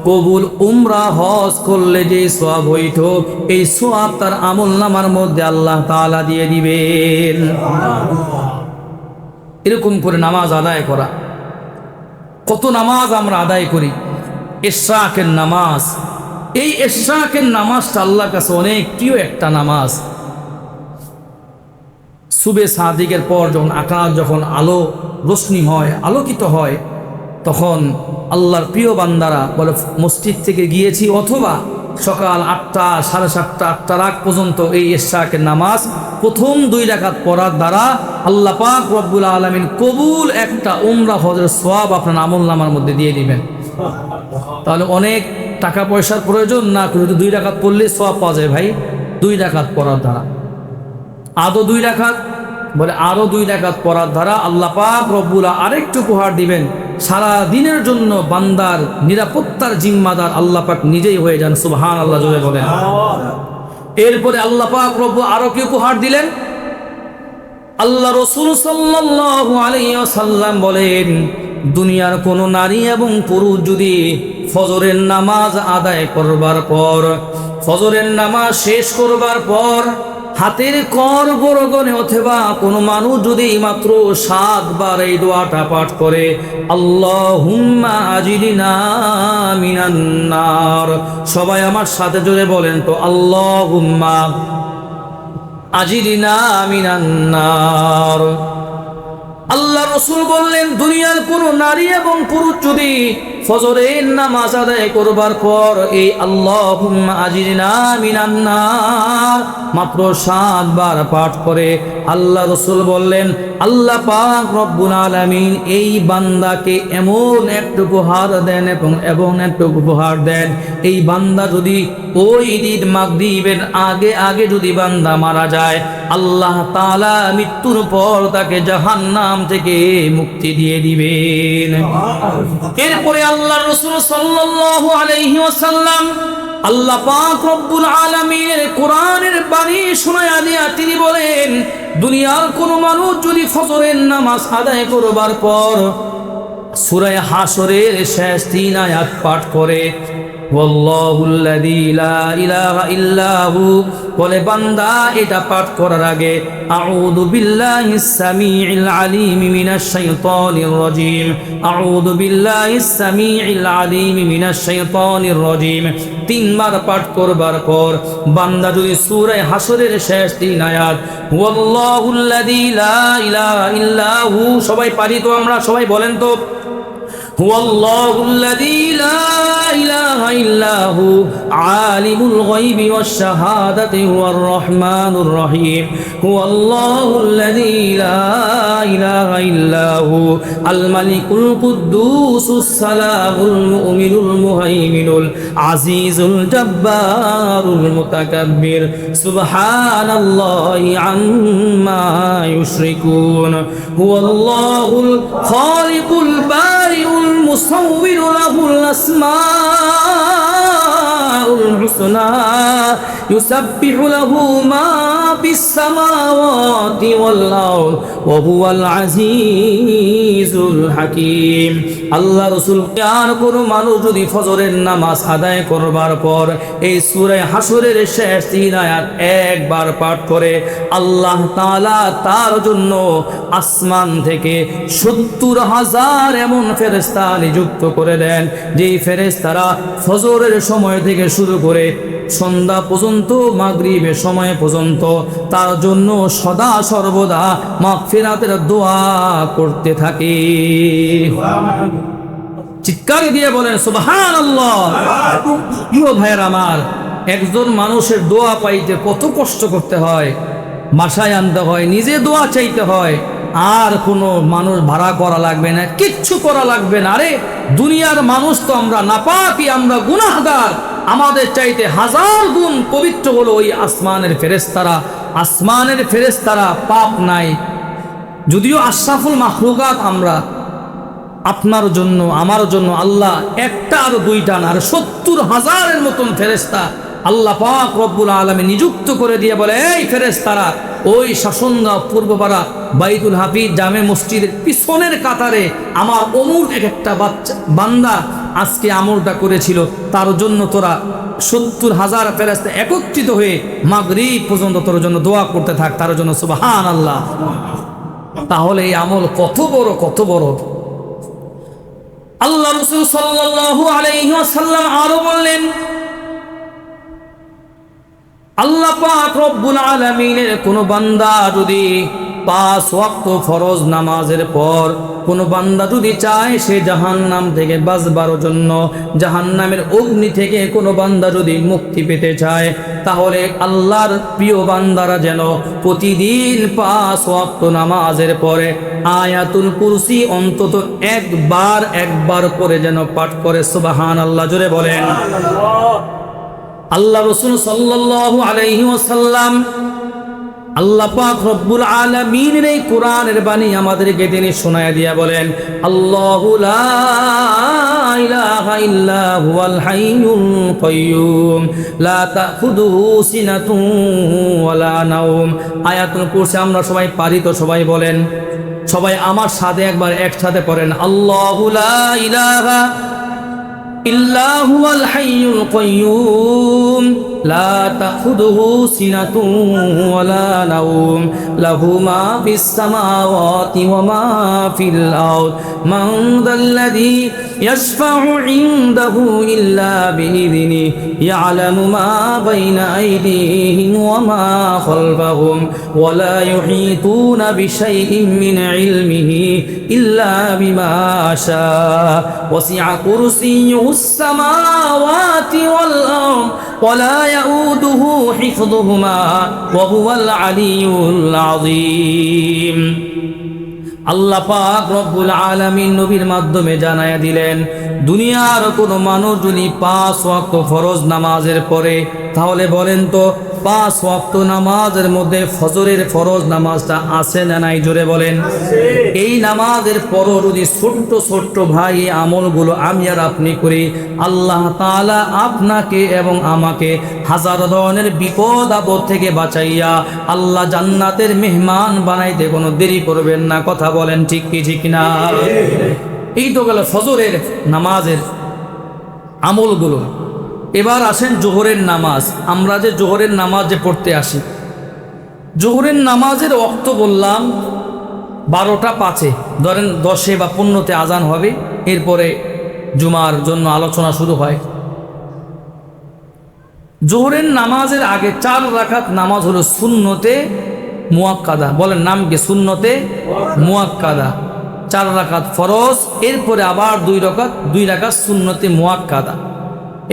Speaker 2: কবুল উমরা হজ করলে যে সওয়াব হইত এই সওয়াব তার আমল নামার মধ্যে আল্লাহ তাআলা দিয়ে দিবেন এরকম করে নামাজ আদায় করা কত নামাজ আমরা আদায় করি, ইশরাকের নামাজ। এই ইশরাকের নামাজটা আল্লাহর কাছে অনেক প্রিয় একটা নামাজ। সুবে সাদিকের পর যখন আকাশ যখন আলো রোশনি হয়, আলোকিত হয়, তখন আল্লাহর প্রিয় বান্দারা বলে মসজিদ থেকে গিয়েছি, অথবা সকাল 8টা, 7:30, 8টার আগ পর্যন্ত এই ইশরাকের নামাজ প্রথম 2 রাকাত পড়ার দ্বারা আল্লাহ পাক রব্বুল আলামিন কবুল একটা উমরা হজের সওয়াব আপনার আমলনামার মধ্যে দিয়ে দিবেন। তাহলে অনেক টাকা পয়সার প্রয়োজন না করে 2 রাকাত পড়লে সওয়াব পাওয়া যায় ভাই। 2 রাকাত পড়ার দ্বারা আদৌ 2 রাকাত বলে আরো 2 রাকাত পড়ার দ্বারা আল্লাহ পাক রব্বুল আরেকটু উপহার দিবেন। সারা দিনের জন্য বান্দার নিরাপত্তার জিম্মাদার আল্লাহ পাক নিজেই হয়ে যান। সুবহানাল্লাহ জোরে বলেন। এরপরে আল্লাহ পাক রব্বুল আরো কি উপহার দিলেন? আল্লাহ রাসূল সাল্লাল্লাহু আলাইহি ওয়াসাল্লাম বলেন, দুনিয়ার কোনো নারী এবং পুরুষ যদি ফজরের নামাজ আদায় করবার পর, ফজরের নামাজ শেষ করবার পর হাতের কর বরগণে অথবা কোনো মানুষ যদি মাত্র 7 বার এই দোয়াটা পাঠ করে, আল্লাহুম্মা আজিরিনা মিনান নার। সবাই আমার সাথে জোরে বলেন তো, আল্লাহুম্মা আজিরিনা মিনান নার। আল্লাহ রাসূল বললেন, দুনিয়ার কোনো নারী এবং পুরুষ যদি ফজরের নামাজ আদায় করবার পর এই আল্লাহুম্মা আজিরিনা মিনান নার মাত্র 7 বার পাঠ করে, আল্লাহ রাসূল বললেন আল্লাহ পাক রব্বুল আলামিন এই বান্দাকে এমন একটা উপহার দেন এবং একটা উপহার দেন, এই বান্দা যদি ওই ঈদ মাগরিবের আগে যদি বান্দা মারা যায়, আল্লাহ তাআলা মৃত্যুর পর তাকে জাহান্নাম থেকে মুক্তি দিয়ে দিবেন। এরপরে আল্লাহ রাসূল সাল্লাল্লাহু আলাইহি ওয়াসাল্লাম আল্লাহ পাক রব্বুল আলামিনের কোরআনের বাণী শোনায়া দিয়া তিনি বলেন, দুনিয়ার কোন মানুষ যদি ফজরের নামাজ আদায় করবার পর সূরা হাশরের শেষ 3 আয়াত পাঠ করে, ওয়াল্লাহুল্লাযী লা ইলাহা ইল্লাহু, বলে বান্দা এটা পাঠ করার আগে আউযু বিল্লাহিস সামিউল আলিম মিনাশ শাইতানির রাজীম, আউযু বিল্লাহিস সামিউল আলিম মিনাশ শাইতানির রাজীম 3 বার পাঠ করবার পর বান্দা যদি সূরা হাশরের শেষ 3 আয়াত ওয়াল্লাহুল্লাযী লা ইলাহা ইল্লাহু, সবাই পারি তো আমরা? সবাই বলেন তো, হুয়াল্লাহুল্লাযী লা ইলাহা ইল্লাহু আলিমুল গায়বি ওয়াশ শাহাদাতি হুয়ার রহমানুর রহিম, হুয়াল্লাহুল্লাযী লা ইলাহা ইল্লাহু আল মালিকুল কুদ্দুসুস সালামুল মুমিনুল মুহাইমিনুল আজিজুল জব্বারুল মুতাকাব্বির সুবহানাল্লাহি আম্মা ইউশরিকুন, হুয়াল্লাহুল খালিকুল বারিউল المصور له الأسماء الحسنى يسبح له ما في السماوات والأرض وهو العزيز الحكيم। আল্লাহ রাসূল আর কোন মানুষ যদি ফজরের নামাজ আদায় করবার পর এই সূরা হাশরের শেষ 3 আয়াত একবার পাঠ করে, আল্লাহ তাআলা তার জন্য আসমান থেকে 70,000 এমন ফেরেশতা নিযুক্ত করে দেন, যেই ফেরেশতারা ফজরের সময় থেকে শুরু করে সন্ধ্যা পর্যন্ত, মাগরিবের সময় পর্যন্ত তার জন্য সদা সর্বদা মাগফিরাতের দোয়া করতে থাকে। চিৎকার দিয়ে বলেন সুবহানাল্লাহ। প্রিয় ভাইয়ের আমার, একজন মানুষের দোয়া পাইতে কত কষ্ট করতে হয়, বাসায় আনতে হয়, নিজে দোয়া চাইতে হয়, আর কোনো মানুষ ভাড়া করা লাগবে না, কিচ্ছু করা লাগবে না। আরে দুনিয়ার মানুষ তো আমরা নাপাকি, আমরা গুনাহগার, আমাদের চাইতে 1000 গুণ পবিত্র হলো ওই আসমানের ফেরেশতারা। আসমানের ফেরেশতারা পাপ নাই, যদিও আশরাফুল মাখলুকাত আমরা, আপনার জন্য আমার জন্য আল্লাহ একটা আর 2টা না, আর 70,000-এর মতন ফেরেশতা আল্লাহ পাক রব্বুল আলামিন নিযুক্ত করে দিয়ে বলে, এই ফেরেশতারা ওই শাসনগাঁও পূর্বপাড়া বাইতুল হাফিজ জামে মসজিদের পিছনের কাতারে আমার অমুক একটা বান্দা আজকে আমলটা করেছিল, তার জন্য তোরা 70,000 ফেরেশতা একত্রিত হয়ে মাগরিব পর্যন্ত তোর জন্য দোয়া করতে থাক, তার জন্য সুবহানাল্লাহ। তাহলে এই আমল কত বড়, কত বড়। আল্লাহ রাসূল সাল্লাল্লাহু আলাইহি ওয়াসাল্লাম আরো বললেন, আল্লাহ পাক রব্বুল আলামিনের কোন বান্দা যদি 5 ওয়াক্ত ফরজ নামাজের পর কোন বান্দা যদি চায় সে জাহান্নাম থেকে বাঁচবার জন্য, জাহান্নামের অগ্নি থেকে কোন বান্দা যদি মুক্তি পেতে চায়, তাহলে আল্লাহর প্রিয় বান্দারা যেন প্রতিদিন 5 ওয়াক্ত নামাজের পরে আয়াতুল কুরসি অন্তত একবার করে যেন পাঠ করে। সুবহানাল্লাহ, জোরে বলেন। আল্লাহ রাসূল সাল্লাল্লাহু আলাইহি ওয়াসাল্লাম, আল্লাহ পাক রব্বুল আলামিনের এই কোরআনের বাণী আমাদেরকে তিনি শোনায়া দিয়া বলেন, আল্লাহু লা ইলাহা ইল্লা হুয়াল হাইয়ুল কাইয়্যুম লা তাখুযুহু সিনাতুন ওয়ালা নাওম। আয়াতুল কুরসি আমরা সবাই পারি তো? সবাই বলেন, সবাই আমার সাথে একবার একসাথে পড়েন, আল্লাহু লা ইলাহা ইল্লা হুয়াল হাইয়ুল কাইয়্যুম লা তাখুযুহু সিনাতুন ওয়ালা নাওম লাহু মা ফিস সামাওয়াতি ওয়া মা ফিল আরদ মান যাল্লাযী ইয়াশফাউ ইনদাহু ইল্লা বিইذনিহি ইয়ালামু মা বাইনা আইদিহিম ওয়া মা খালফাহুম ওয়া লা ইউহীতুনা বিশাইইন মিন ইলমিহি ইল্লা বিমা শাআ ওয়াসি'a কুরসিয়্যুহু السماوات والأرض ولا يؤوده حفظهما وهو العلي العظيم। আল্লাহ পাক রব্বুল আলামিন নবীর মাধ্যমে জানায়া দিলেন, দুনিয়ার কোনো মানুষ যদি 5 ওয়াক্ত ফরজ নামাজের পরে, তাহলে বলেন তো 5 ওয়াক্ত নামাজের মধ্যে ফজরের ফরজ নামাজটা আছে না নাই? জোরে বলেন। এই নামাজের পরও যদি ছোট্ট ছোট্ট ভাই এই আমলগুলো আমি আর আপনি করি, আল্লাহ তাআলা আপনাকে এবং আমাকে হাজার ধরনের বিপদ আপদ থেকে বাঁচাইয়া আল্লাহ জান্নাতের মেহমান বানাইতে কোনো দেরি করবেন না। কথা বলেন ঠিক কি ঠিক না? এই তো গেল ফজরের নামাজের আমলগুলো। এবার আসেন জোহরের নামাজ। আমরা যে জোহরের নামাজ যে পড়তে আসি, জোহরের নামাজের ওয়াক্ত বললাম 12টা 5-এ, ধরেন 10-এ বা 15-তে আজান হবে, এরপরে জুমার জন্য আলোচনা শুরু হয়। জোহরের নামাজের আগে 4 রাকাত নামাজ হলো সুন্নতে মুয়াক্কাদা। বলেন নাম কি? সুন্নতে মুয়াক্কাদা। 4 রাকাত ফরজ, এরপরে আবার 2 রাকাত সুন্নতে মুয়াক্কাদা।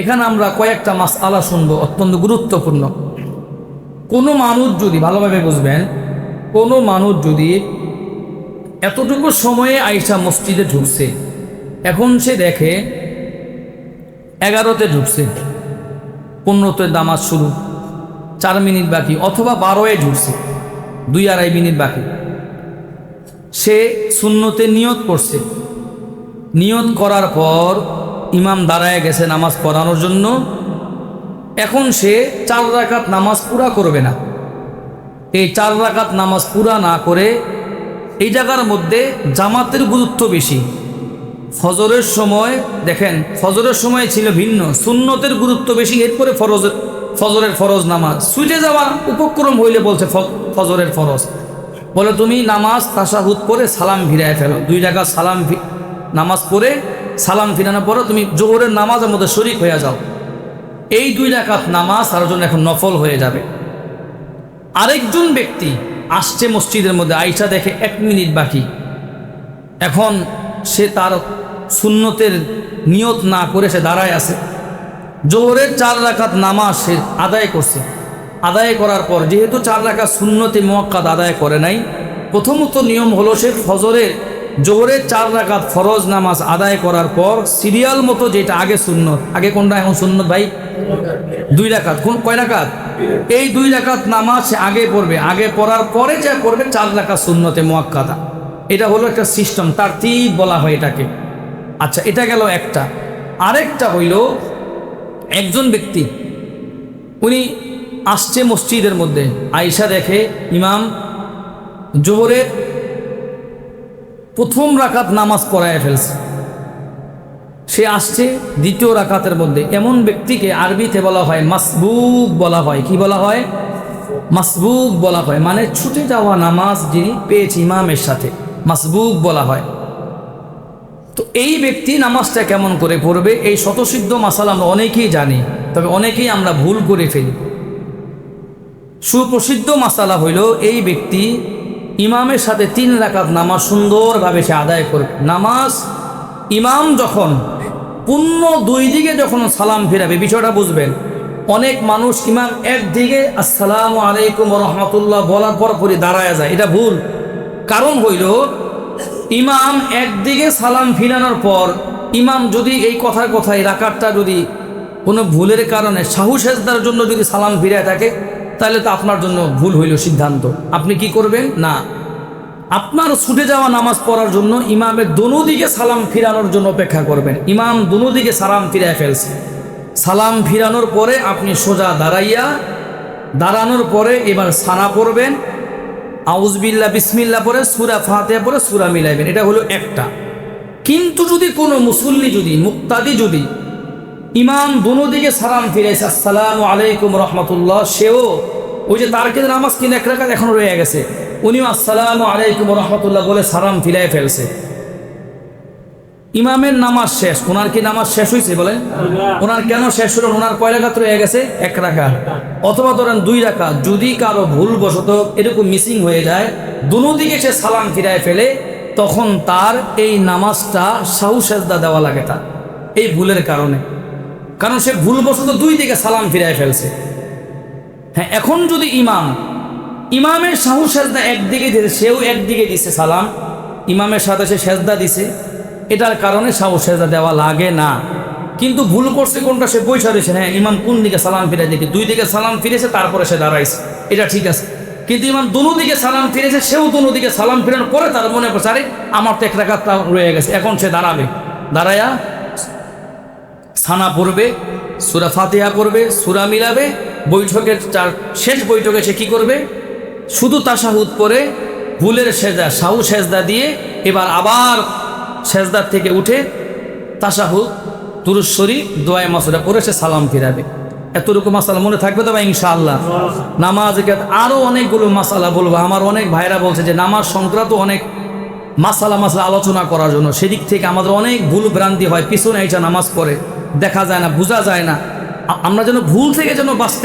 Speaker 2: এখানে আমরা কয়েকটা মাসআলা শুনবো, অত্যন্ত গুরুত্বপূর্ণ। কোনো মানুষ যদি, ভালোভাবে বুঝবেন, কোনো মানুষ যদি এতটুকু সময়ে আইসা মসজিদে ঢুকছে, এখন সে দেখে 11তে ঢুকছে, 15তে নামাজ শুরু, 4 মিনিট বাকি, অথবা 12-এ ঢুকছে, 2-2.5 মিনিট বাকি, সে সুন্নতে নিয়ত করছে। নিয়ত করার পর ইমাম দাঁড়ায় গেছে নামাজ পড়ানোর জন্য। এখন সে 4 রাকাত নামাজ পুরা করবে না। এই 4 রাকাত নামাজ পুরা না করে, এই জায়গার মধ্যে জামাতের গুরুত্ব বেশি। ফজরের সময় দেখেন, ফজরের সময় ছিল ভিন্ন, সুন্নতের গুরুত্ব বেশি, এরপরে ফজরের ফরজ নামাজ। ছুটে যাওয়া উপক্রম হইলে বলছে ফজরের ফরজ, বলে তুমি নামাজ তাশাহুদ করে সালাম ফিরায় ফেলো, 2 রাকাত সালাম নামাজ পড়ে সালাম ফিরানোর পরে তুমি জোহরের নামাজের মধ্যে শরীক হয়ে যাও। এই 2 রাকাত নামাজ তার জন্য এখন নফল হয়ে যাবে। আরেকজন ব্যক্তি আসছে মসজিদের মধ্যে, আইসা দেখে 1 মিনিট বাকি। এখন সে তার সুন্নতের নিয়ত না করে সে দাঁড়ায় আছে। জোহরের 4 রাকাত নামাজ সে আদায় করছে। আদায় করার পর যেহেতু 4 রাকাত সুন্নতে মুয়াক্কাদ আদায় করে নাই, প্রথমত নিয়ম হলো সে জোহরের 4 রাকাত ফরজ নামাজ আদায় করার পর সিরিয়াল মতো, যেটা আগে সুন্নত, আগে কোনটা এখন সুন্নত ভাই? 2 রাকাত। কয় রাকাত? এই 2 রাকাত নামাজ সে আগে পড়বে, আগে পড়ার পরে যা করবে 4 রাকাত সুন্নতে মুয়াক্কাদা। এটা হলো একটা সিস্টেম, তারতিব বলা হয় এটাকে। আচ্ছা, এটা গেল একটা। আরেকটা হইল, একজন ব্যক্তি উনি আসছে মসজিদের মধ্যে, আইসা দেখে ইমাম জোহরের 1ম রাকাত নামাজ পড়ায় ফেলছে। সে আসছে 2য় রাকাতের মধ্যে। এমন ব্যক্তিকে আরবিতে বলা হয় মাসবুক বলা হয়। কি বলা হয়? মাসবুক বলা হয়, মানে ছুটে যাওয়া নামাজ যিনি পেয়েছে ইমামের সাথে, মাসবুক বলা হয়। তো এই ব্যক্তি নামাজটা কেমন করে পড়বে, এই স্বতঃসিদ্ধ মাসালা আমরা অনেকেই জানি, তবে অনেকেই আমরা ভুল করে ফেলি। সুপ্রসিদ্ধ মাসালা হইল এই ব্যক্তি ইমামের সাথে 3 রাকাত নামাজ সুন্দরভাবে সে আদায় করবে। নামাজ ইমাম যখন পূর্ণ 2 দিকে যখন সালাম ফিরাবে, বিষয়টা বুঝবেন। অনেক মানুষ ইমাম একদিকে আসসালামু আলাইকুম ওয়া রাহমাতুল্লাহ বলার পরপরই দাঁড়ায় যায়, এটা ভুল। কারণ হইল ইমাম একদিকে সালাম ফিরানোর পর ইমাম যদি এই কথার কথায় রাকাতটা যদি কোনো ভুলের কারণে সাহু সেজদার জন্য যদি সালাম ফিরায় থাকে, তাহলে তো আপনার জন্য ভুল হইল সিদ্ধান্ত। আপনি কি করবেন? না, আপনার ছুটে যাওয়া নামাজ পড়ার জন্য ইমামের দোনো দিকে সালাম ফিরানোর জন্য অপেক্ষা করবেন। ইমাম দোনো দিকে সালাম ফিরায় ফেলছে, সালাম ফিরানোর পরে আপনি সোজা দাঁড়ানোর পরে এবার সানা পড়বেন, আউযুবিল্লাহ বিসমিল্লাহ পরে সূরা ফাতিহা পরে সূরা মিলাইবেন, এটা হলো একটা। কিন্তু যদি কোনো মুসল্লি যদি মুক্তাদি যদি ইমাম দোনো দিকে সালাম ফিরাইছে আসসালামু আলাইকুম রহমতুল্লাহ, সেও ওই যে তার কিন্তু নামাজ কিনে 1 রাকাত এখনো রয়ে গেছে, উনিও আসসালামু আলাইকুম রহমতুল্লাহ বলে সালাম ফিরাই ফেলছে, ইমামের নামাজ শেষ। ওনার কি নামাজ শেষ হয়েছে বলেন? ওনার কেন শেষ হলো? ওনার কয় রাকাত রয়ে গেছে? 1 রাকাত, অথবা ধরেন 2 রাকাত। যদি কারো ভুলবশত এরকম মিসিং হয়ে যায়, দোনো দিকে সে সালাম ফিরায় ফেলে, তখন তার এই নামাজটা সাহু সেজদা দেওয়া লাগে তার এই ভুলের কারণে, কারণ সে ভুলবশত 2 দিকে সালাম ফিরায় ফেলছে। হ্যাঁ, এখন যদি ইমামের সাহু সেজদা একদিকে দিয়েছে, সেও একদিকে দিছে সালাম, ইমামের সাথে সে সেজদা দিছে, এটার কারণে সাহু সেজদা দেওয়া লাগে না। কিন্তু ভুল করছে কোনটা? সে বৈশা রয়েছে, হ্যাঁ ইমাম কোন দিকে সালাম ফিরে দেখি 2 দিকে সালাম ফিরেছে, তারপরে সে দাঁড়াইছে, এটা ঠিক আছে। কিন্তু ইমাম দোনো দিকে সালাম ফিরেছে, সেও দোনো দিকে সালাম ফিরানোর পরে তার মনে পড়ছে আরে আমার তো 1 রাকাত রয়ে গেছে, এখন সে দাঁড়ায়া সানা পড়বে, সূরা ফাতিহা পড়বে, সূরা মিলাবে, বৈঠকের শেষ বৈঠকে সে কী করবে? শুধু তাশাহুদ পড়ে ভুলের সেজদা সাহু সেজদা দিয়ে এবার আবার সেজদার থেকে উঠে তাশাহুদ দুরূদ শরীফ দোয়ায়ে মাসুরা পড়ে সে সালাম ফিরাবে। এতটুকু মাসালা মনে থাকবে তো ভাই ইনশাআল্লাহ। নামাজ আরও অনেকগুলো মাসালা বলবো, আমার অনেক ভাইরা বলছে যে নামাজ সংক্রান্ত অনেক মাসালা আলোচনা করার জন্য, সেদিক থেকে আমাদের অনেক ভুল ভ্রান্তি হয়, পিছনে এসে নামাজ পড়ে দেখা যায় না, বোঝা যায় না। আমরা যেন ভুল থেকে যেন বাঁচতে